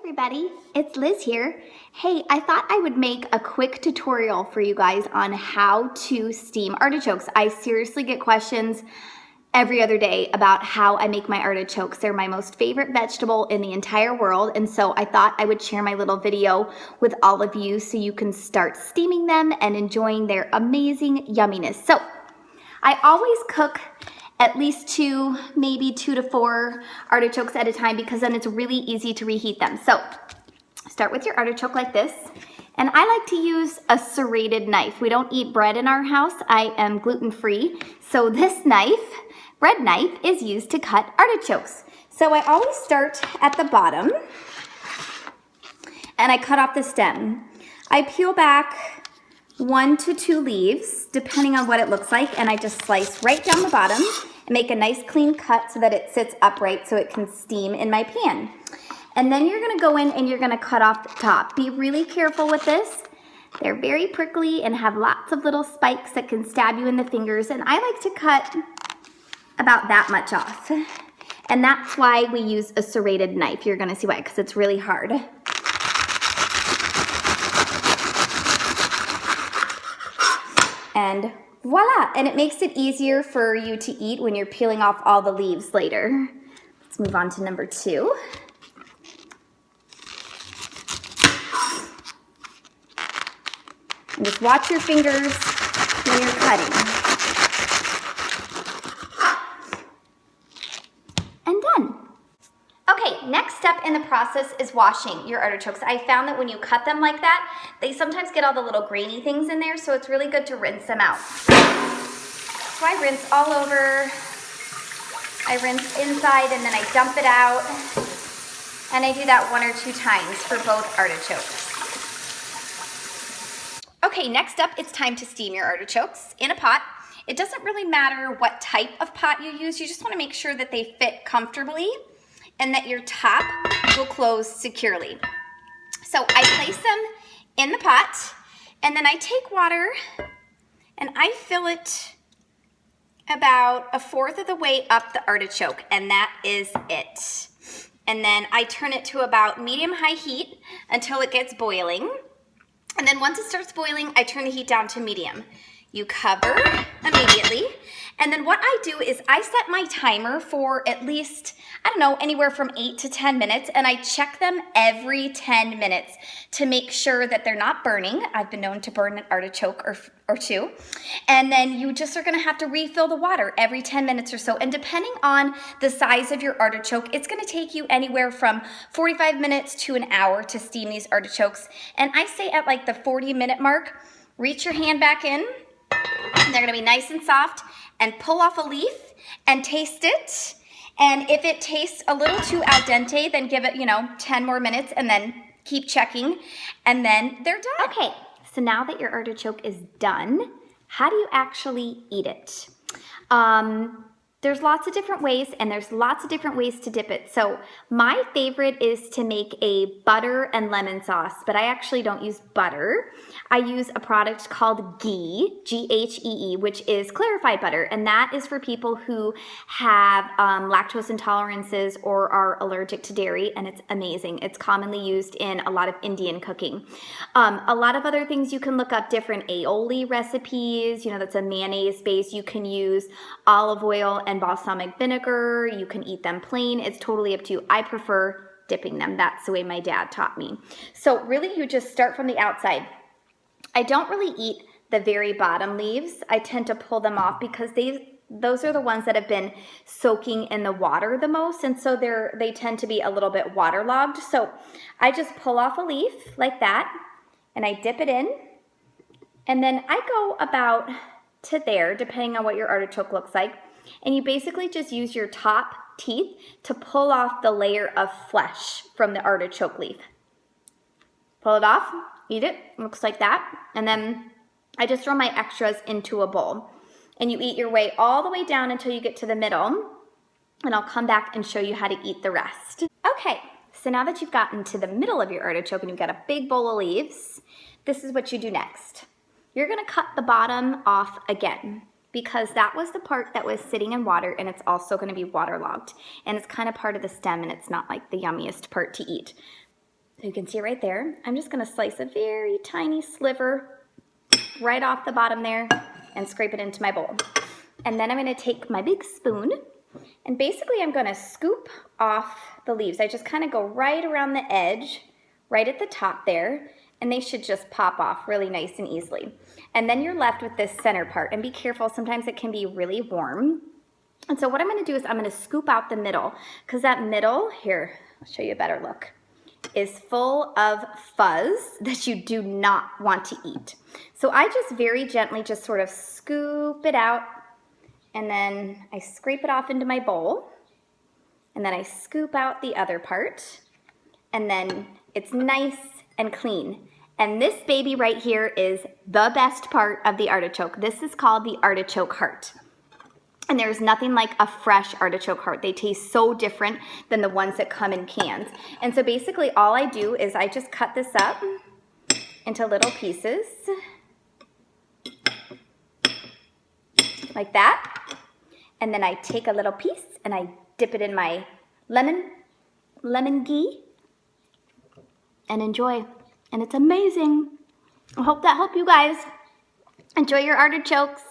everybody, it's Liz here. Hey, I thought I would make a quick tutorial for you guys on how to steam artichokes. I seriously get questions every other day about how I make my artichokes. They're my most favorite vegetable in the entire world, and so I thought I would share my little video with all of you so you can start steaming them and enjoying their amazing yumminess. So, I always cook at least maybe two to four artichokes at a time because then it's really easy to reheat them. So start with your artichoke like this. And I like to use a serrated knife. We don't eat bread in our house. I am gluten-free. So this knife, bread knife, is used to cut artichokes. So I always start at the bottom and I cut off the stem. I peel back 1 to 2 leaves, depending on what it looks like, and I just slice right down the bottom and make a nice clean cut so that it sits upright so it can steam in my pan. And then you're gonna go in and you're gonna cut off the top. Be really careful with this. They're very prickly and have lots of little spikes that can stab you in the fingers, and I like to cut about that much off. And that's why we use a serrated knife. You're gonna see why, because it's really hard. And voila, and it makes it easier for you to eat when you're peeling off all the leaves later. Let's move on to number 2. And just watch your fingers when you're cutting. And done. Okay, next step in the process is washing your artichokes. I found that when you cut them like that, they sometimes get all the little grainy things in there, so it's really good to rinse them out. So I rinse all over, I rinse inside, and then I dump it out, and I do that 1 or 2 times for both artichokes. Okay, next up, it's time to steam your artichokes in a pot. It doesn't really matter what type of pot you use, you just want to make sure that they fit comfortably and that your top will close securely. So I place them in the pot, and then I take water and I fill it about 1/4 of the way up the artichoke, and that is it. And then I turn it to about medium-high heat until it gets boiling. And then once it starts boiling, I turn the heat down to medium. You cover immediately. And then what I do is I set my timer for at least, I don't know, anywhere from 8 to 10 minutes, and I check them every 10 minutes to make sure that they're not burning. I've been known to burn an artichoke or 2. And then you just are gonna have to refill the water every 10 minutes or so. And depending on the size of your artichoke, it's gonna take you anywhere from 45 minutes to an hour to steam these artichokes. And I say at like the 40-minute mark, reach your hand back in, and they're gonna be nice and soft, and pull off a leaf and taste it. And if it tastes a little too al dente, then give it, 10 more minutes and then keep checking, and then they're done. Okay, so now that your artichoke is done, how do you actually eat it? There's lots of different ways, and there's lots of different ways to dip it. So my favorite is to make a butter and lemon sauce, but I actually don't use butter. I use a product called ghee, G-H-E-E, which is clarified butter, and that is for people who have lactose intolerances or are allergic to dairy, and it's amazing. It's commonly used in a lot of Indian cooking. A lot of other things you can look up, different aioli recipes, that's a mayonnaise base. You can use olive oil and balsamic vinegar. You can eat them plain. It's totally up to you. I prefer dipping them. That's the way my dad taught me. So really you just start from the outside. I don't really eat the very bottom leaves. I tend to pull them off because those are the ones that have been soaking in the water the most, and so they tend to be a little bit waterlogged. So I just pull off a leaf like that, and I dip it in, and then I go about to there, depending on what your artichoke looks like. And you basically just use your top teeth to pull off the layer of flesh from the artichoke leaf. Pull it off, eat it, looks like that. And then I just throw my extras into a bowl. And you eat your way all the way down until you get to the middle. And I'll come back and show you how to eat the rest. Okay, so now that you've gotten to the middle of your artichoke and you've got a big bowl of leaves, this is what you do next. You're gonna cut the bottom off again, because that was the part that was sitting in water, and it's also going to be waterlogged, and it's kind of part of the stem, and it's not like the yummiest part to eat. So you can see right there, I'm just gonna slice a very tiny sliver right off the bottom there and scrape it into my bowl. And then I'm gonna take my big spoon and basically I'm gonna scoop off the leaves. I just kind of go right around the edge, right at the top there, and they should just pop off really nice and easily. And then you're left with this center part, and be careful, sometimes it can be really warm. And so what I'm gonna do is I'm gonna scoop out the middle, because that middle, here, I'll show you a better look, is full of fuzz that you do not want to eat. So I just very gently just sort of scoop it out, and then I scrape it off into my bowl, and then I scoop out the other part, and then it's nice and clean. And this baby right here is the best part of the artichoke. This is called the artichoke heart. And there's nothing like a fresh artichoke heart. They taste so different than the ones that come in cans. And so basically all I do is I just cut this up into little pieces like that. And then I take a little piece and I dip it in my lemon ghee and enjoy. And it's amazing. I hope that helped you guys. Enjoy your artichokes.